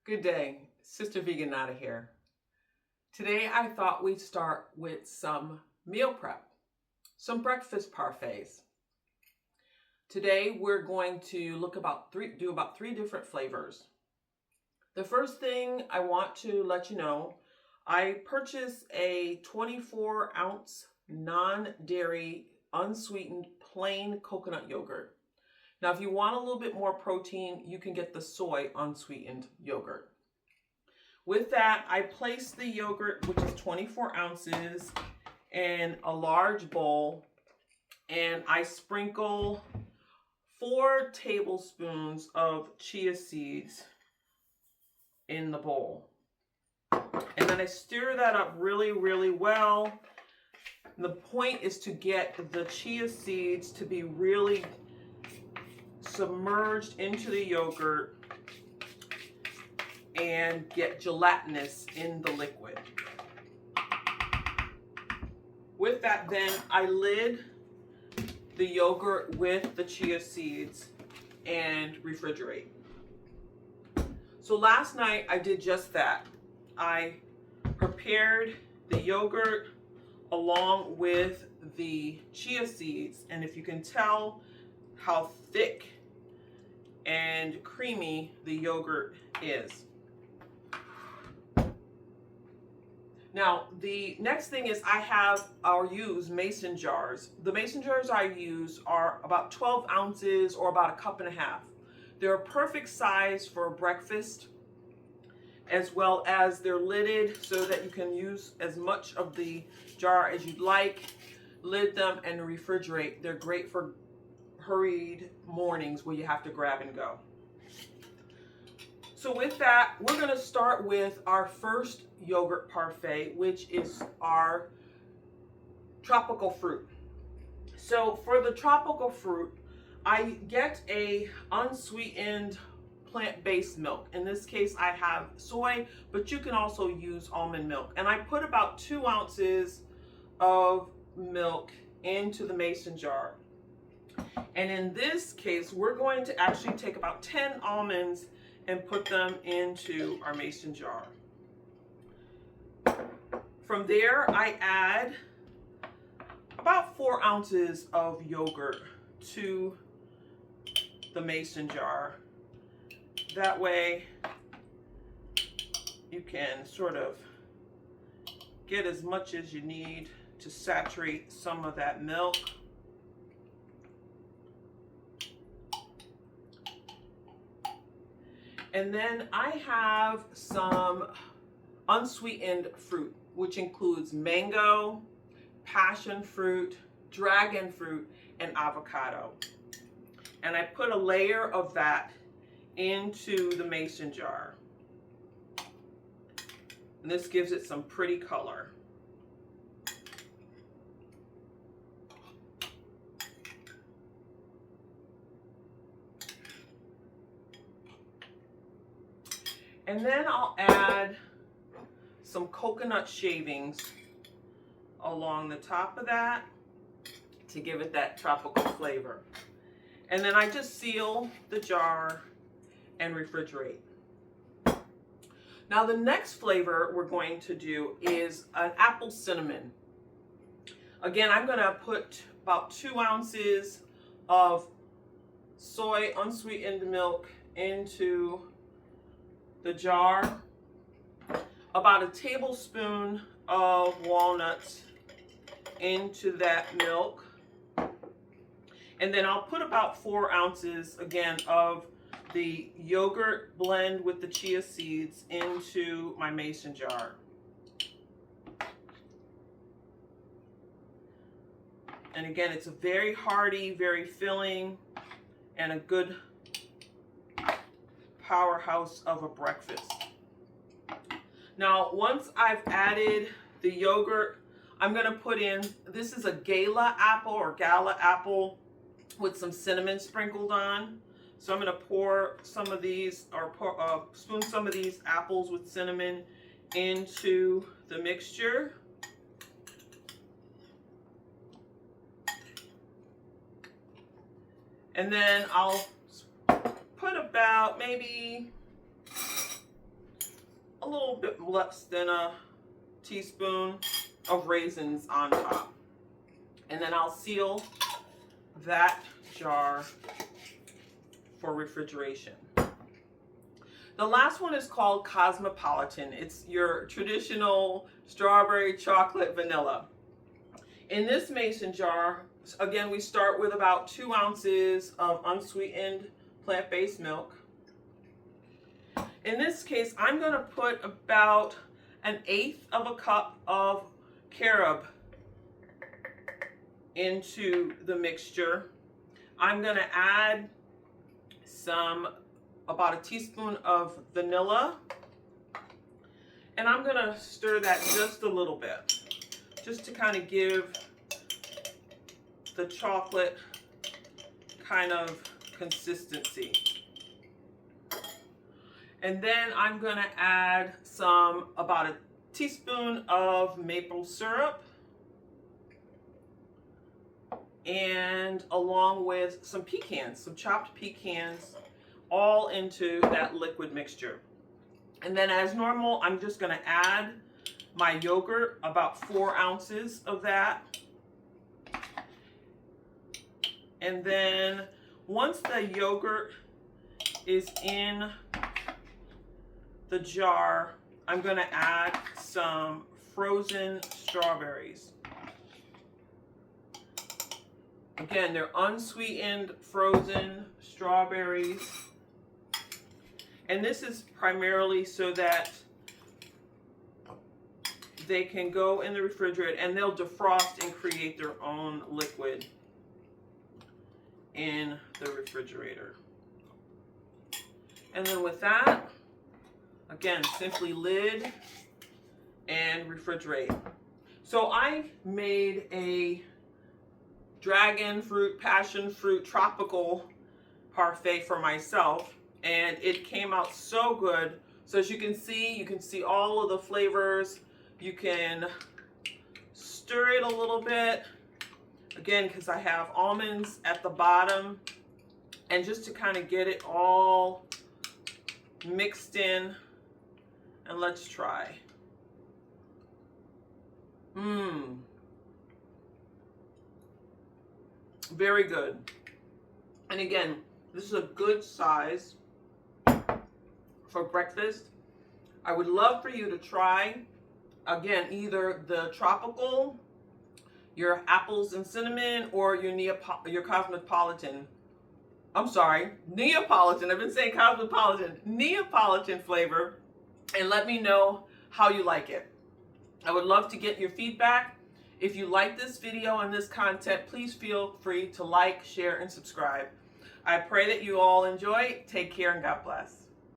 Good day, Sister VegaNata here. Today I thought we'd start with some meal prep, some breakfast parfaits. Today we're going to do about three different flavors. The first thing I want to let you know, I purchased a 24-ounce non-dairy, unsweetened, plain coconut yogurt. Now, if you want a little bit more protein, you can get the soy unsweetened yogurt. With that, I place the yogurt, which is 24 ounces, in a large bowl, and I sprinkle 4 tablespoons of chia seeds in the bowl. And then I stir that up really, really well. And the point is to get the chia seeds to be really submerged into the yogurt and get gelatinous in the liquid. With that, then I lid the yogurt with the chia seeds and refrigerate. So last night I did just that. I prepared the yogurt along with the chia seeds, and if you can tell how thick and creamy the yogurt is. Now, the next thing is I'll use mason jars. The mason jars I use are about 12 ounces or about a cup and a half. They're a perfect size for breakfast, as well as they're lidded so that you can use as much of the jar as you'd like. Lid them and refrigerate. They're great for hurried mornings where you have to grab and go. So with that, we're going to start with our first yogurt parfait, which is our tropical fruit. So for the tropical fruit, I get a unsweetened plant-based milk. In this case, I have soy, but you can also use almond milk. And I put about 2 ounces of milk into the mason jar. And in this case, we're going to actually take about 10 almonds and put them into our mason jar. From there, I add about 4 ounces of yogurt to the mason jar. That way, you can sort of get as much as you need to saturate some of that milk. And then I have some unsweetened fruit, which includes mango, passion fruit, dragon fruit, and avocado. And I put a layer of that into the mason jar. And this gives it some pretty color. And then I'll add some coconut shavings along the top of that to give it that tropical flavor. And then I just seal the jar and refrigerate. Now the next flavor we're going to do is an apple cinnamon. Again, I'm going to put about 2 ounces of soy unsweetened milk into the jar, about a tablespoon of walnuts into that milk, and then I'll put about 4 ounces again of the yogurt blend with the chia seeds into my mason jar. And again, it's a very hearty, very filling, and a good powerhouse of a breakfast. Now, once I've added the yogurt, I'm going to put in, this is a gala apple with some cinnamon sprinkled on. So I'm going to pour some of these, or spoon some of these apples with cinnamon into the mixture. And then I'll put about maybe little bit less than a teaspoon of raisins on top. And then I'll seal that jar for refrigeration. The last one is called Cosmopolitan. It's your traditional strawberry, chocolate, vanilla. In this mason jar, again, we start with about 2 ounces of unsweetened plant-based milk. In this case, I'm going to put about 1/8 of a cup of carob into the mixture. I'm going to add about a teaspoon of vanilla, and I'm going to stir that just a little bit, just to kind of give the chocolate kind of consistency. And then I'm going to add about a teaspoon of maple syrup, and along with some pecans, some chopped pecans, all into that liquid mixture. And then as normal, I'm just going to add my yogurt, about 4 ounces of that. And then once the yogurt is in the jar, I'm going to add some frozen strawberries. Again, they're unsweetened frozen strawberries. And this is primarily so that they can go in the refrigerator and they'll defrost and create their own liquid in the refrigerator. And then with that, again, simply lid and refrigerate. So I made a dragon fruit, passion fruit, tropical parfait for myself, and it came out so good. So as you can see all of the flavors. You can stir it a little bit, again, because I have almonds at the bottom, and just to kind of get it all mixed in. And let's try. Very good. And again, this is a good size for breakfast. I would love for you to try, again, either the tropical, your apples and cinnamon, or your cosmopolitan. I'm sorry, Neapolitan. I've been saying cosmopolitan. Neapolitan flavor. And let me know how you like it. I would love to get your feedback. If you like this video and this content, please feel free to like, share, and subscribe. I pray that you all enjoy. Take care and God bless.